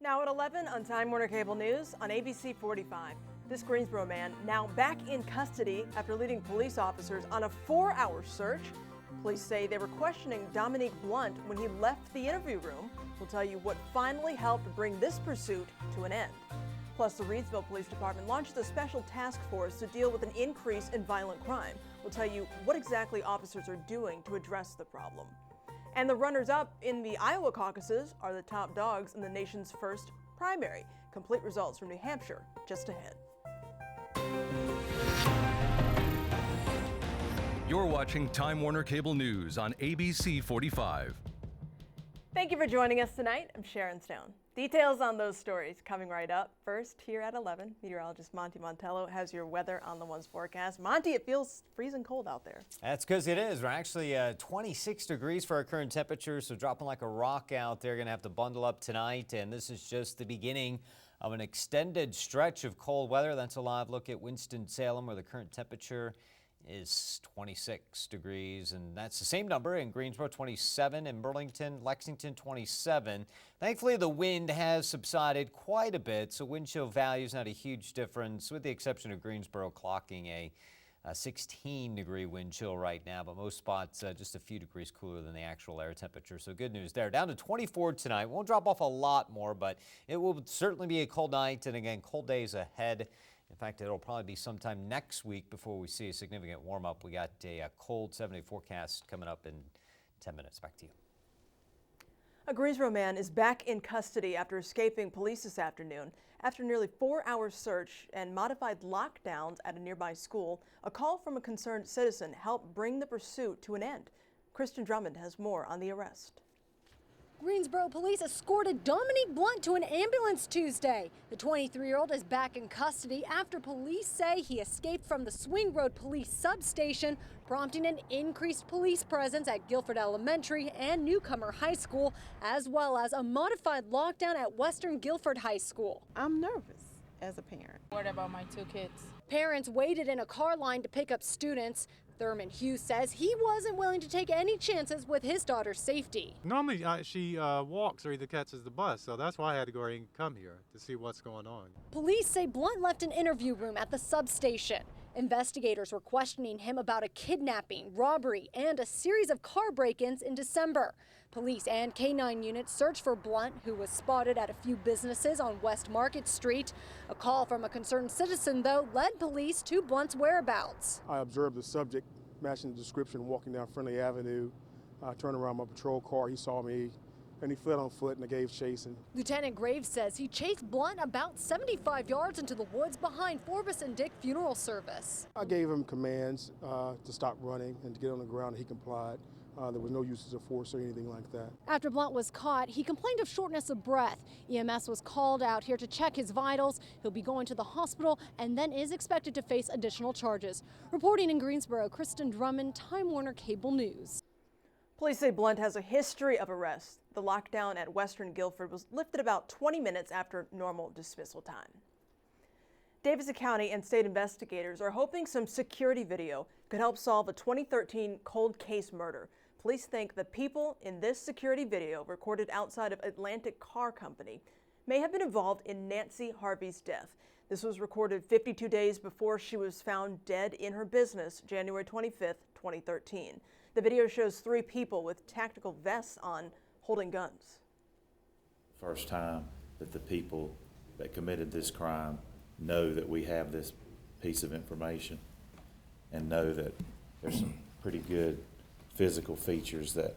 Now at 11 on Time Warner Cable News on ABC 45. This Greensboro man now back in custody after leading police officers on a 4-hour search. Police say they were questioning Dominique Blunt when he left the interview room. We'll tell you what finally helped bring this pursuit to an end. Plus, the Reidsville Police Department launched a special task force to deal with an increase in violent crime. We'll tell you what exactly officers are doing to address the problem. And the runners-up in the Iowa caucuses are the top dogs in the nation's first primary. Complete results from New Hampshire just ahead. You're watching Time Warner Cable News on ABC 45. Thank you for joining us tonight. I'm Sharon Stone. Details on those stories coming right up. First, here at 11, meteorologist Monty Montello has your weather on the One's forecast. Monty, it feels freezing cold out there. That's because it is. We're actually 26 degrees for our current temperature, so dropping like a rock out there. Going to have to bundle up tonight, and this is just the beginning of an extended stretch of cold weather. That's a live look at Winston-Salem, where the current temperature is 26 degrees, and that's the same number in Greensboro, 27, in Burlington, Lexington, 27. Thankfully, the wind has subsided quite a bit, so wind chill value is not a huge difference, with the exception of Greensboro clocking a 16-degree wind chill right now, but most spots just a few degrees cooler than the actual air temperature, so good news there. Down to 24 tonight. Won't drop off a lot more, but it will certainly be a cold night, and again, cold days ahead. In fact, it'll probably be sometime next week before we see a significant warm-up. We got a cold 70 forecast coming up in 10 minutes. Back to you. A Greensboro man is back in custody after escaping police this afternoon. After nearly 4-hour search and modified lockdowns at a nearby school, a call from a concerned citizen helped bring the pursuit to an end. Kristen Drummond has more on the arrest. Greensboro police escorted Dominique Blunt to an ambulance Tuesday. The 23-year-old is back in custody after police say he escaped from the Swing Road Police substation, prompting an increased police presence at Guilford Elementary and Newcomer High School, as well as a modified lockdown at Western Guilford High School. I'm nervous as a parent. Worried about my 2 kids. Parents waited in a car line to pick up students. Thurman Hughes says he wasn't willing to take any chances with his daughter's safety. Normally she walks or either catches the bus, so that's why I had to go and come here to see what's going on. Police say Blunt left an interview room at the substation. Investigators were questioning him about a kidnapping, robbery, and a series of car break-ins in December. Police and K-9 units searched for Blunt, who was spotted at a few businesses on West Market Street. A call from a concerned citizen, though, led police to Blunt's whereabouts. I observed the subject matching the description walking down Friendly Avenue. I turned around my patrol car. He saw me, and he fled on foot, and I gave chase. Lieutenant Graves says he chased Blunt about 75 yards into the woods behind Forbes and Dick Funeral Service. I gave him commands to stop running and to get on the ground, and he complied. There was no uses of force or anything like that. After Blunt was caught, he complained of shortness of breath. EMS was called out here to check his vitals. He'll be going to the hospital and then is expected to face additional charges. Reporting in Greensboro, Kristen Drummond, Time Warner Cable News. Police say Blunt has a history of arrests. The lockdown at Western Guilford was lifted about 20 minutes after normal dismissal time. Davidson County and state investigators are hoping some security video could help solve a 2013 cold case murder. Police think the people in this security video, recorded outside of Atlantic Car Company, may have been involved in Nancy Harvey's death. This was recorded 52 days before she was found dead in her business, January 25th, 2013. The video shows 3 people with tactical vests on holding guns. First time that the people that committed this crime know that we have this piece of information and know that there's some pretty good physical features that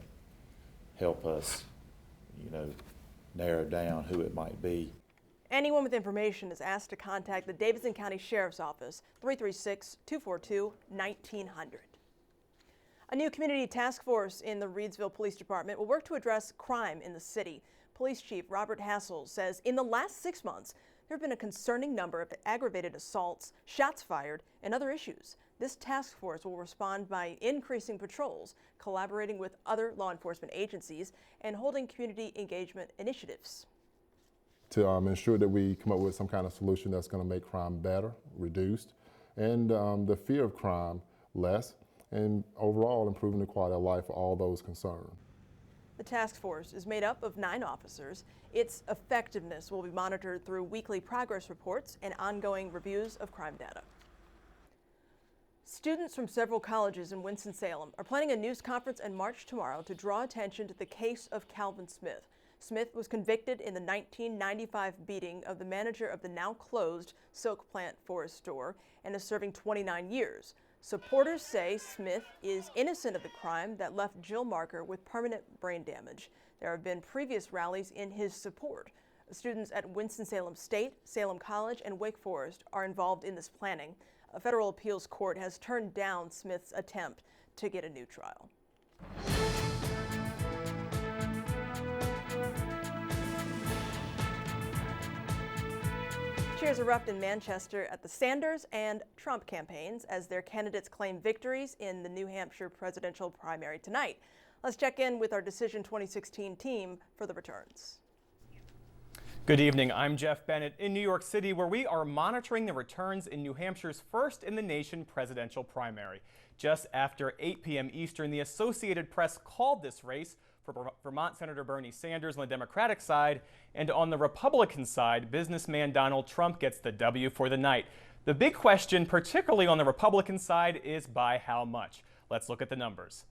help us, narrow down who it might be. Anyone with information is asked to contact the Davidson County Sheriff's Office, 336-242-1900. A new community task force in the Reidsville Police Department will work to address crime in the city. Police Chief Robert Hassel says in the last 6 months, there have been a concerning number of aggravated assaults, shots fired, and other issues. This task force will respond by increasing patrols, collaborating with other law enforcement agencies, and holding community engagement initiatives. To ensure that we come up with some kind of solution that's going to make crime better, reduced, and the fear of crime less, and overall improving the quality of life for all those concerned. The task force is made up of 9 officers. Its effectiveness will be monitored through weekly progress reports and ongoing reviews of crime data. Students from several colleges in Winston-Salem are planning a news conference in March tomorrow to draw attention to the case of Calvin Smith. Smith was convicted in the 1995 beating of the manager of the now closed Silk Plant Forest store and is serving 29 years. Supporters say Smith is innocent of the crime that left Jill Marker with permanent brain damage. There have been previous rallies in his support. Students at Winston-Salem State, Salem College, and Wake Forest are involved in this planning. A federal appeals court has turned down Smith's attempt to get a new trial. Cheers erupt in Manchester at the Sanders and Trump campaigns as their candidates claim victories in the New Hampshire presidential primary tonight. Let's check in with our Decision 2016 team for the returns. Good evening, I'm Jeff Bennett in New York City, where we are monitoring the returns in New Hampshire's first in the nation presidential primary. Just after 8 p.m. Eastern, the Associated Press called this race for Vermont Senator Bernie Sanders on the Democratic side, and on the Republican side, businessman Donald Trump gets the W for the night. The big question, particularly on the Republican side, is by how much? Let's look at the numbers.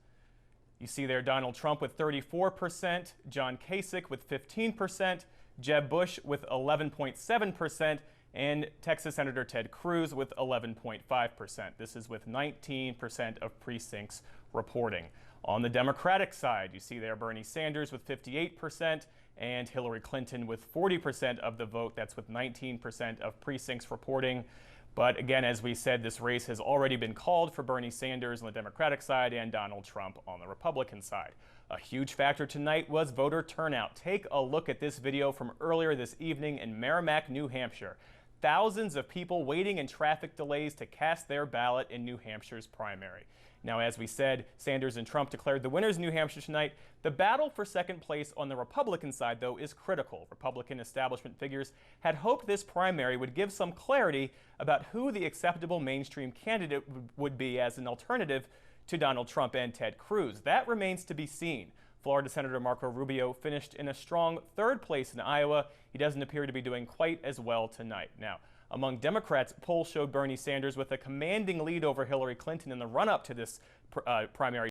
You see there Donald Trump with 34%, John Kasich with 15%, Jeb Bush with 11.7%, and Texas Senator Ted Cruz with 11.5%. This is with 19% of precincts reporting. On the Democratic side, you see there Bernie Sanders with 58% and Hillary Clinton with 40% of the vote. That's with 19% of precincts reporting. But again, as we said, this race has already been called for Bernie Sanders on the Democratic side and Donald Trump on the Republican side. A huge factor tonight was voter turnout. Take a look at this video from earlier this evening in Merrimack, New Hampshire. Thousands of people waiting in traffic delays to cast their ballot in New Hampshire's primary. Now, as we said, Sanders and Trump declared the winners in New Hampshire tonight. The battle for second place on the Republican side, though, is critical. Republican establishment figures had hoped this primary would give some clarity about who the acceptable mainstream candidate would be as an alternative to Donald Trump and Ted Cruz. That remains to be seen. Florida Senator Marco Rubio finished in a strong 3rd place in Iowa. He doesn't appear to be doing quite as well tonight. Now, among Democrats, polls showed Bernie Sanders with a commanding lead over Hillary Clinton in the run-up to this primary